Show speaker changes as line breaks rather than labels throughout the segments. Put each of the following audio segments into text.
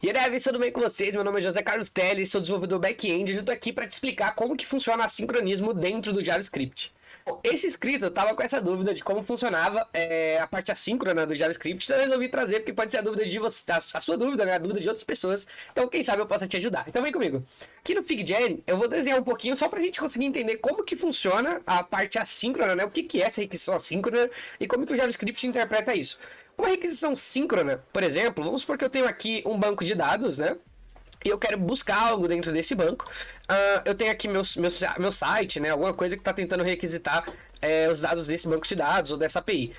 E aí, tudo bem com vocês? Meu nome é José Carlos Teles, sou desenvolvedor back-end e eu tô aqui para te explicar como que funciona o assincronismo dentro do JavaScript. Bom, esse inscrito eu tava com essa dúvida de como funcionava a parte assíncrona do JavaScript, então eu resolvi trazer, porque pode ser a dúvida de você, a sua dúvida, né? A dúvida de outras pessoas. Então, quem sabe eu possa te ajudar. Então vem comigo. Aqui no FigJam, eu vou desenhar um pouquinho só pra gente conseguir entender como que funciona a parte assíncrona, né? O que é essa requisição assíncrona e como que o JavaScript interpreta isso. Uma requisição síncrona, por exemplo, vamos supor que eu tenho aqui um banco de dados, né? E eu quero buscar algo dentro desse banco. Eu tenho aqui meu site, né? Alguma coisa que está tentando requisitar os dados desse banco de dados ou dessa API.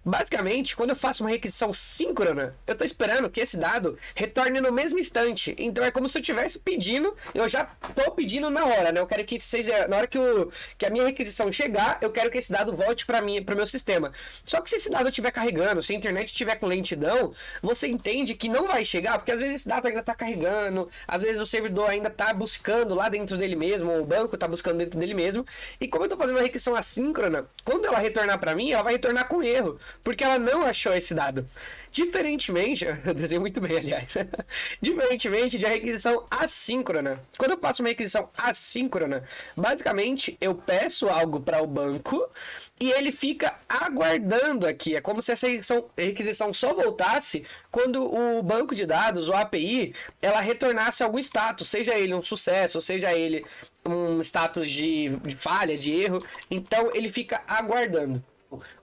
Basicamente, quando eu faço uma requisição síncrona, eu estou esperando que esse dado retorne no mesmo instante. Então é como se eu estivesse pedindo, eu já estou pedindo na hora, né? Eu quero que seja, na hora que a minha requisição chegar, eu quero que esse dado volte para o meu sistema. Só que se esse dado estiver carregando, se a internet estiver com lentidão, você entende que não vai chegar, porque às vezes esse dado ainda está carregando, às vezes o servidor ainda está buscando lá dentro dele mesmo, ou o banco está buscando dentro dele mesmo. E como eu estou fazendo uma requisição assíncrona, quando ela retornar para mim, ela vai retornar com erro. Porque ela não achou esse dado. Diferentemente, eu desenho muito bem, aliás. Diferentemente de a requisição assíncrona. Quando eu faço uma requisição assíncrona, basicamente eu peço algo para o banco e ele fica aguardando aqui. É como se essa requisição só voltasse quando o banco de dados, ou a API, ela retornasse algum status, seja ele um sucesso, ou seja ele um status de falha, de erro. Então ele fica aguardando.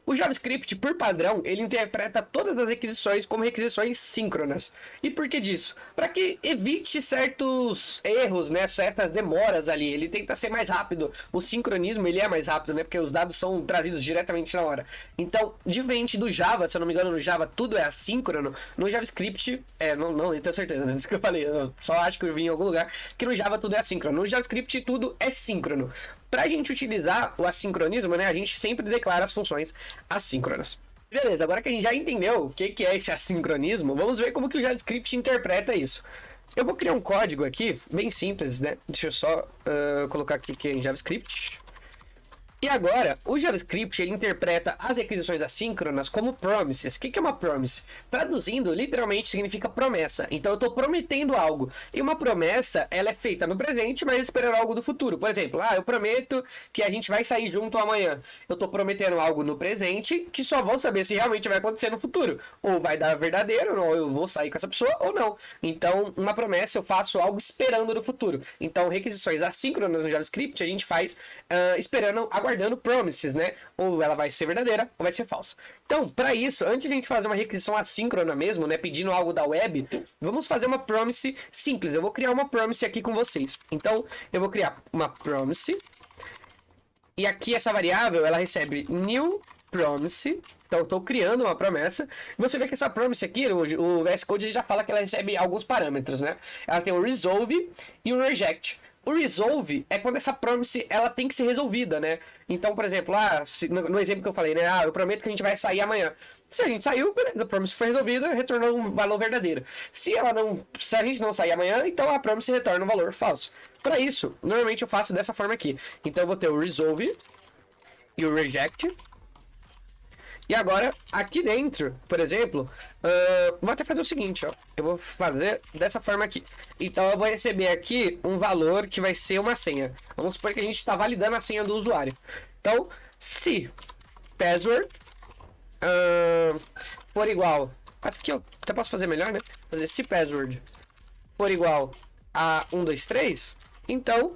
O JavaScript, por padrão, ele interpreta todas as requisições como requisições síncronas. E por que disso? Para que evite certos erros, né, certas demoras ali. Ele tenta ser mais rápido. O sincronismo, ele é mais rápido, né, porque os dados são trazidos diretamente na hora. Então, diferente do Java, se eu não me engano, no Java tudo é assíncrono. No JavaScript, não tenho certeza, né, disso que eu falei. Eu só acho que eu vi em algum lugar que no Java tudo é assíncrono. No JavaScript tudo é síncrono. Para a gente utilizar o assincronismo, né, a gente sempre declara as funções assíncronas. Beleza, agora que a gente já entendeu o que é esse assincronismo, vamos ver como que o JavaScript interpreta isso. Eu vou criar um código aqui, bem simples, né? Deixa eu só colocar aqui que é em JavaScript. E agora, o JavaScript ele interpreta as requisições assíncronas como promises. O que é uma promise? Traduzindo, literalmente significa promessa. Então eu estou prometendo algo. E uma promessa, ela é feita no presente, mas esperando algo do futuro. Por exemplo, eu prometo que a gente vai sair junto amanhã. Eu estou prometendo algo no presente que só vou saber se realmente vai acontecer no futuro. Ou vai dar verdadeiro, ou eu vou sair com essa pessoa, ou não. Então, uma promessa eu faço algo esperando no futuro. Então, requisições assíncronas no JavaScript a gente faz esperando, aguardando promises, né? Ou ela vai ser verdadeira ou vai ser falsa. Então, para isso, antes de a gente fazer uma requisição assíncrona mesmo, né, pedindo algo da web, vamos fazer uma promise simples. Eu vou criar uma promise aqui com vocês. Então, eu vou criar uma promise. E aqui essa variável, ela recebe new promise. Então, eu estou criando uma promessa. E você vê que essa promise aqui, o VS Code já fala que ela recebe alguns parâmetros, né? Ela tem o resolve e o reject. O resolve é quando essa promise ela tem que ser resolvida, né? Então, por exemplo, no exemplo que eu falei, né? Eu prometo que a gente vai sair amanhã. Se a gente saiu, beleza, a promise foi resolvida, retornou um valor verdadeiro. Se a gente não sair amanhã, então a promise retorna um valor falso. Para isso, normalmente eu faço dessa forma aqui. Então eu vou ter o resolve e o reject. E agora, aqui dentro, por exemplo, vou até fazer o seguinte, ó. Eu vou fazer dessa forma aqui. Então, eu vou receber aqui um valor que vai ser uma senha. Vamos supor que a gente está validando a senha do usuário. Então, se password for igual... Aqui eu até posso fazer melhor, né? Fazer se password for igual a 123, então,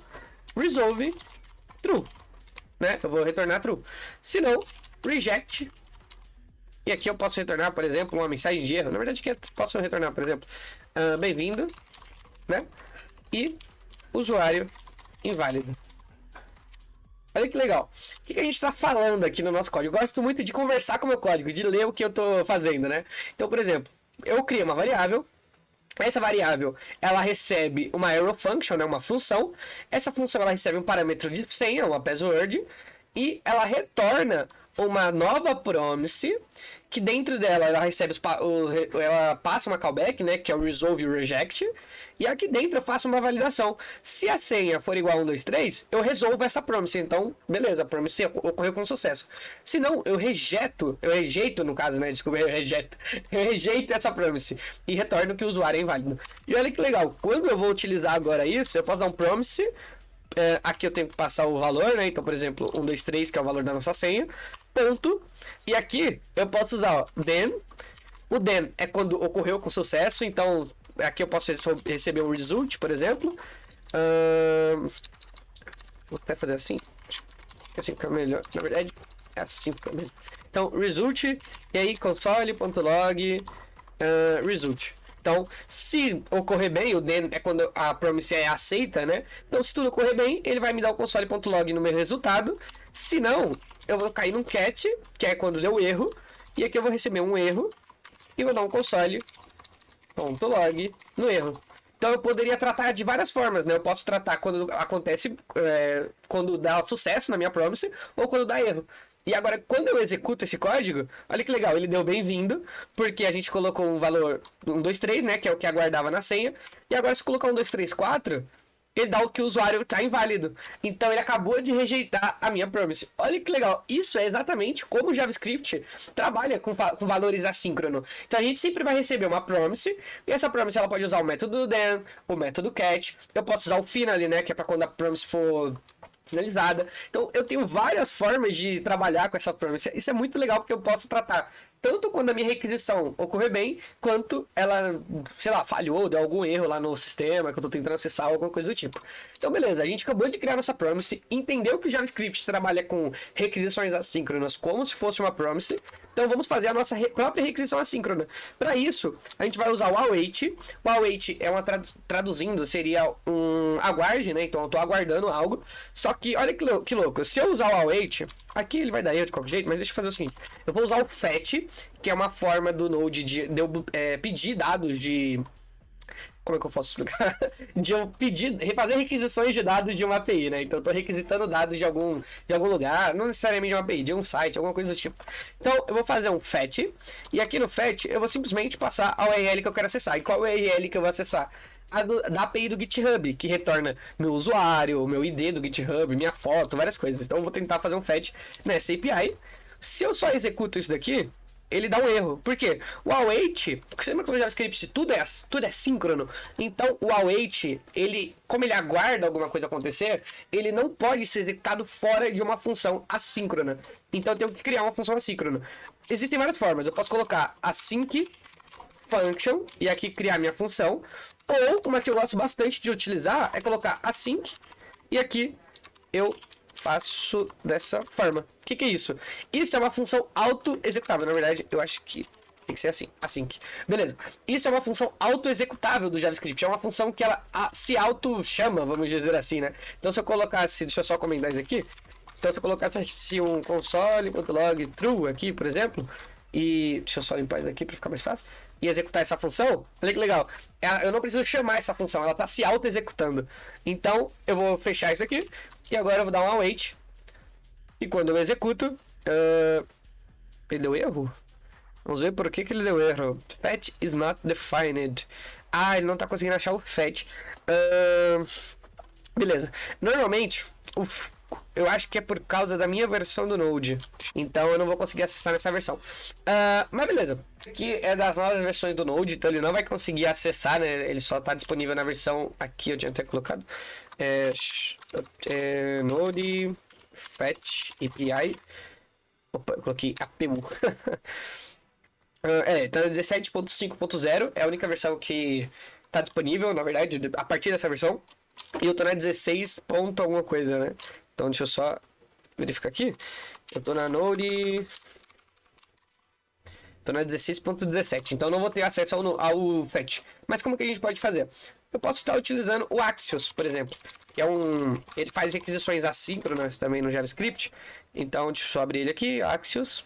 resolve true. Né? Eu vou retornar true. Se não, reject. E aqui eu posso retornar, por exemplo, uma mensagem de erro. Na verdade, aqui eu posso retornar, por exemplo, bem-vindo, né? E usuário inválido. Olha que legal. O que a gente está falando aqui no nosso código? Eu gosto muito de conversar com o meu código, de ler o que eu estou fazendo, né? Então, por exemplo, eu crio uma variável. Essa variável, ela recebe uma arrow function, né? Uma função. Essa função, ela recebe um parâmetro de senha, uma password. E ela retorna uma nova promise, que dentro dela ela recebe ela passa uma callback, né, que é o resolve e o reject, e aqui dentro eu faço uma validação. Se a senha for igual a 1, 2, 3, eu resolvo essa promise. Então, beleza, a promise ocorreu com sucesso. Se não, eu rejeito no caso, né, desculpa, eu rejeito essa promise e retorno que o usuário é inválido. E olha que legal, quando eu vou utilizar agora isso, eu posso dar um promise. Aqui eu tenho que passar o valor, né? Então, por exemplo, 1, 2, 3, que é o valor da nossa senha, ponto. E aqui eu posso usar, ó, then. O then é quando ocorreu com sucesso, então aqui eu posso receber um result, por exemplo. Vou até fazer assim. Assim fica melhor. Na verdade, é assim fica melhor. Então, result, e aí console.log result. Então, se ocorrer bem, o then é quando a promise é aceita, né? Então, se tudo ocorrer bem, ele vai me dar o console.log no meu resultado. Se não, eu vou cair num cat, que é quando deu erro. E aqui eu vou receber um erro e vou dar um console.log no erro. Então, eu poderia tratar de várias formas, né? Eu posso tratar quando acontece, quando dá sucesso na minha promise ou quando dá erro. E agora, quando eu executo esse código, olha que legal, ele deu bem-vindo, porque a gente colocou um valor 1, 2, 3, né, que é o que aguardava na senha. E agora, se colocar 1, 2, 3, 4, ele dá o que o usuário está inválido. Então, ele acabou de rejeitar a minha promise. Olha que legal, isso é exatamente como o JavaScript trabalha com valores assíncronos. Então, a gente sempre vai receber uma promise, e essa promise ela pode usar o método then, o método catch. Eu posso usar o finally, né, que é para quando a promise for finalizada. Então, eu tenho várias formas de trabalhar com essa promise. Isso é muito legal, porque eu posso tratar tanto quando a minha requisição ocorrer bem, quanto ela, sei lá, falhou, deu algum erro lá no sistema, que eu tô tentando acessar, alguma coisa do tipo. Então, beleza, a gente acabou de criar nossa promise, entendeu que o JavaScript trabalha com requisições assíncronas como se fosse uma promise. Então, vamos fazer a nossa própria requisição assíncrona. Para isso, a gente vai usar o await. O await é uma traduzindo, seria um aguarde, né? Então, eu tô aguardando algo. Só que, olha que louco, se eu usar o await, aqui ele vai dar erro de qualquer jeito, mas deixa eu fazer o seguinte. Eu vou usar o fetch, que é uma forma do Node de eu pedir dados de... Como é que eu posso explicar? De eu fazer requisições de dados de uma API, né? Então eu tô requisitando dados de algum lugar, não necessariamente de uma API, de um site, alguma coisa do tipo. Então eu vou fazer um fetch, e aqui no fetch eu vou simplesmente passar a URL que eu quero acessar. E qual é a URL que eu vou acessar? Da API do GitHub, que retorna meu usuário, meu ID do GitHub, minha foto, várias coisas. Então eu vou tentar fazer um fetch nessa API. Se eu só executo isso daqui, ele dá um erro. Por quê? O await, você lembra que no JavaScript tudo é síncrono? Então o await, como ele aguarda alguma coisa acontecer, ele não pode ser executado fora de uma função assíncrona. Então eu tenho que criar uma função assíncrona. Existem várias formas. Eu posso colocar async function e aqui criar minha função. Ou uma que eu gosto bastante de utilizar é colocar async e aqui eu faço dessa forma. O que é isso? Isso é uma função auto-executável. Na verdade, eu acho que tem que ser assim, async. Beleza. Isso é uma função auto-executável do JavaScript. É uma função que ela se auto-chama, vamos dizer assim, né? Então, se eu colocasse... Deixa eu só comentar isso aqui. Então, se eu colocasse um console.log true aqui, por exemplo, e... Deixa eu só limpar isso aqui para ficar mais fácil. E executar essa função, olha que legal. Eu não preciso chamar essa função, ela está se auto-executando. Então, eu vou fechar isso aqui. E agora eu vou dar um await. E quando eu executo... ele deu erro? Vamos ver por que ele deu erro. Fetch is not defined. Ele não está conseguindo achar o fetch. Beleza. Normalmente, eu acho que é por causa da minha versão do Node. Então eu não vou conseguir acessar nessa versão. Mas beleza. Isso aqui é das novas versões do Node, então ele não vai conseguir acessar, né? Ele só está disponível na versão... Aqui eu tinha até colocado. Node Fetch API. Opa, eu coloquei APU. Tá 17.5.0. É a única versão que está disponível, na verdade, a partir dessa versão. E eu tô na 16 ponto alguma coisa, né? Então deixa eu só verificar aqui. Eu tô na Node... Tô na 16.17, então não vou ter acesso ao fetch. Mas como que a gente pode fazer? Eu posso estar utilizando o Axios, por exemplo. Que é ele faz requisições assíncronas também no JavaScript. Então deixa eu só abrir ele aqui, Axios.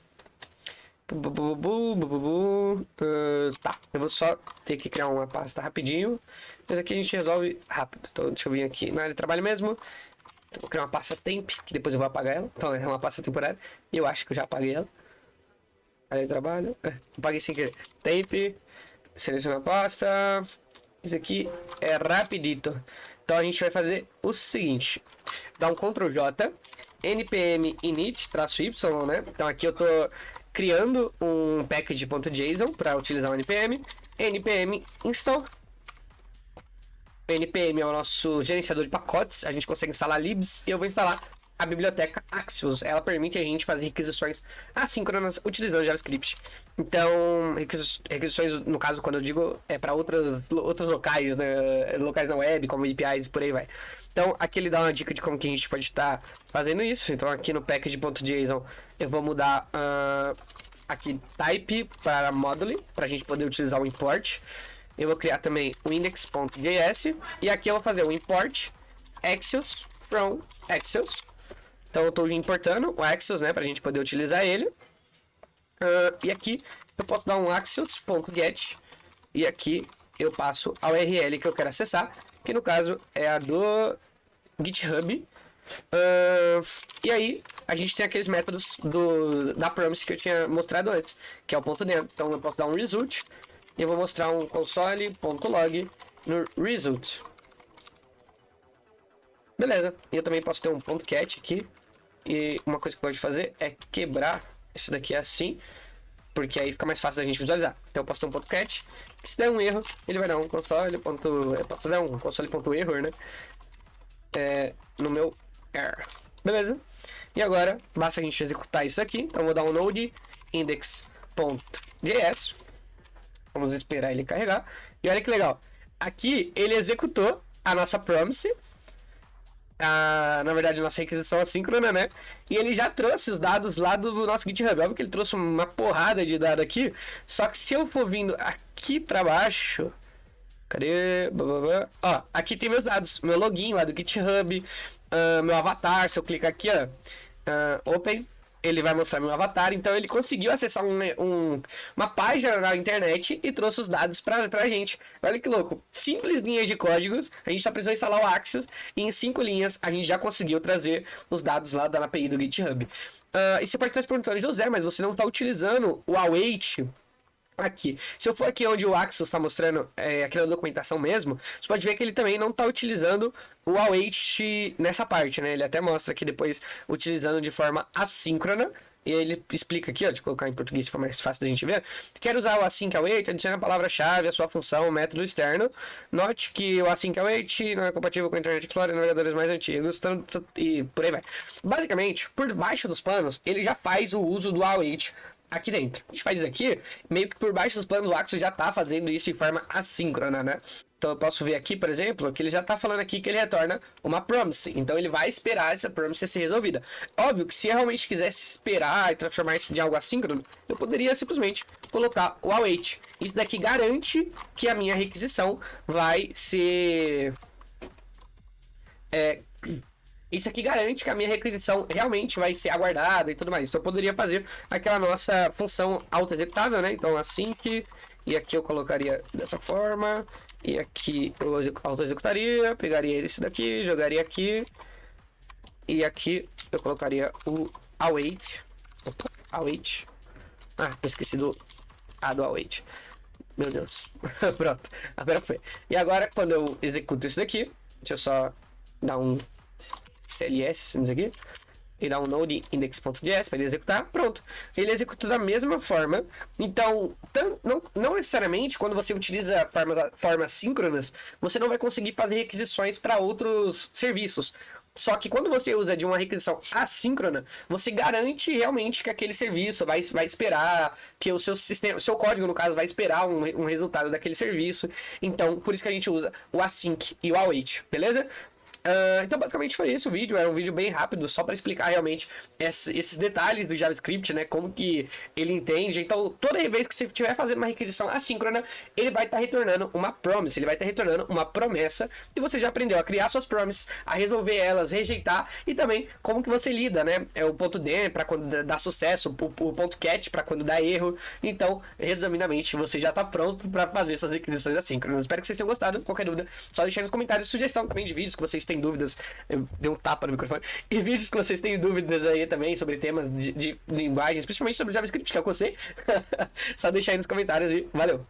Tá, eu vou só ter que criar uma pasta rapidinho. Mas aqui a gente resolve rápido. Então deixa eu vir aqui na área de trabalho mesmo. Vou criar uma pasta temp, que depois eu vou apagar ela. Então é uma pasta temporária. E eu acho que eu já apaguei ela. Área de trabalho. Apaguei sem querer. Temp. Seleciona a pasta. Isso aqui é rapidito. Então a gente vai fazer o seguinte. Dá um Ctrl J. npm init -y, né? Então aqui eu tô criando um package.json para utilizar o npm. npm install. npm é o nosso gerenciador de pacotes. A gente consegue instalar libs e eu vou instalar a biblioteca Axios. Ela permite a gente fazer requisições assíncronas utilizando JavaScript. Então, requisições, no caso, quando eu digo, é para outros locais, né? Locais na web, como APIs e por aí vai. Então, aqui ele dá uma dica de como que a gente pode estar fazendo isso. Então, aqui no package.json, eu vou mudar aqui type para module, para a gente poder utilizar o import. Eu vou criar também o index.js e aqui eu vou fazer o import Axios from Axios. Então eu estou importando o Axios, né, para a gente poder utilizar ele. E aqui eu posso dar um axios.get e aqui eu passo a URL que eu quero acessar, que no caso é a do GitHub. E aí a gente tem aqueles métodos da promise que eu tinha mostrado antes, que é o ponto dentro. Então eu posso dar um result e eu vou mostrar um console.log no result. Beleza. E eu também posso ter um ponto .cat aqui. E uma coisa que eu gosto de fazer é quebrar isso daqui assim, porque aí fica mais fácil da gente visualizar. Então eu posso ter um ponto .cat. Se der um erro, ele vai dar um console. Eu posso dar um console.error, né? No meu error. Beleza? E agora, basta a gente executar isso aqui. Então eu vou dar um node index.js. Vamos esperar ele carregar. E olha que legal. Aqui ele executou a nossa promise. Na verdade, a nossa requisição assíncrona, né? E ele já trouxe os dados lá do nosso GitHub. Óbvio que ele trouxe uma porrada de dados aqui. Só que se eu for vindo aqui pra baixo... Cadê? Ó, aqui tem meus dados. Meu login lá do GitHub. Meu avatar. Se eu clicar aqui, ó. Open. Ele vai mostrar meu avatar. Então ele conseguiu acessar uma página na internet e trouxe os dados pra gente. Olha que louco. Simples linhas de códigos. A gente só precisou instalar o Axios. E em 5 linhas a gente já conseguiu trazer os dados lá da API do GitHub. E você pode estar se perguntando, José, mas você não está utilizando o await aqui. Se eu for aqui onde o Axios está mostrando aqui na documentação mesmo, você pode ver que ele também não está utilizando o await nessa parte, né? Ele até mostra aqui depois utilizando de forma assíncrona. E ele explica aqui, ó, de colocar em português se for mais fácil da gente ver. Quer usar o async await, adiciona a palavra-chave, a sua função, o método externo. Note que o async await não é compatível com o Internet Explorer e navegadores mais antigos, e por aí vai. Basicamente, por baixo dos panos, ele já faz o uso do await aqui dentro. A gente faz isso aqui, meio que por baixo dos planos o Axios já tá fazendo isso de forma assíncrona, né? Então eu posso ver aqui, por exemplo, que ele já tá falando aqui que ele retorna uma promise. Então ele vai esperar essa promise ser resolvida. Óbvio que se eu realmente quisesse esperar e transformar isso de algo assíncrono, eu poderia simplesmente colocar o await. Isso daqui garante que a minha requisição vai ser... Isso aqui garante que a minha requisição realmente vai ser aguardada e tudo mais. Então eu poderia fazer aquela nossa função auto-executável, né? Então assim que... E aqui eu colocaria dessa forma. E aqui eu auto-executaria. Pegaria isso daqui, jogaria aqui. E aqui eu colocaria o await. Opa, await. Eu esqueci do await. Meu Deus. Pronto. Agora foi. E agora quando eu executo isso daqui, deixa eu só dar um CLS nisso aqui e dar um node index.js para ele executar, pronto. Ele executa da mesma forma. Então, não necessariamente quando você utiliza formas síncronas, você não vai conseguir fazer requisições para outros serviços. Só que quando você usa de uma requisição assíncrona, você garante realmente que aquele serviço vai esperar, que o seu código, no caso, vai esperar um resultado daquele serviço. Então, por isso que a gente usa o async e o await, beleza? Então basicamente foi esse o vídeo, era um vídeo bem rápido, só para explicar realmente esses detalhes do JavaScript, né, como que ele entende. Então toda vez que você estiver fazendo uma requisição assíncrona, ele vai estar retornando uma promise, ele vai estar retornando uma promessa, e você já aprendeu a criar suas promises, a resolver elas, rejeitar, e também como que você lida, né, o ponto D para quando dá sucesso, o ponto cat para quando dá erro. Então, resumidamente, você já está pronto para fazer essas requisições assíncronas. Espero que vocês tenham gostado. Qualquer dúvida, só deixar nos comentários, sugestão também de vídeos que vocês têm dúvidas, eu dei um tapa no microfone, e vídeos que vocês têm dúvidas aí também sobre temas de linguagens, principalmente sobre JavaScript, que é o que eu sei, só deixar aí nos comentários e valeu!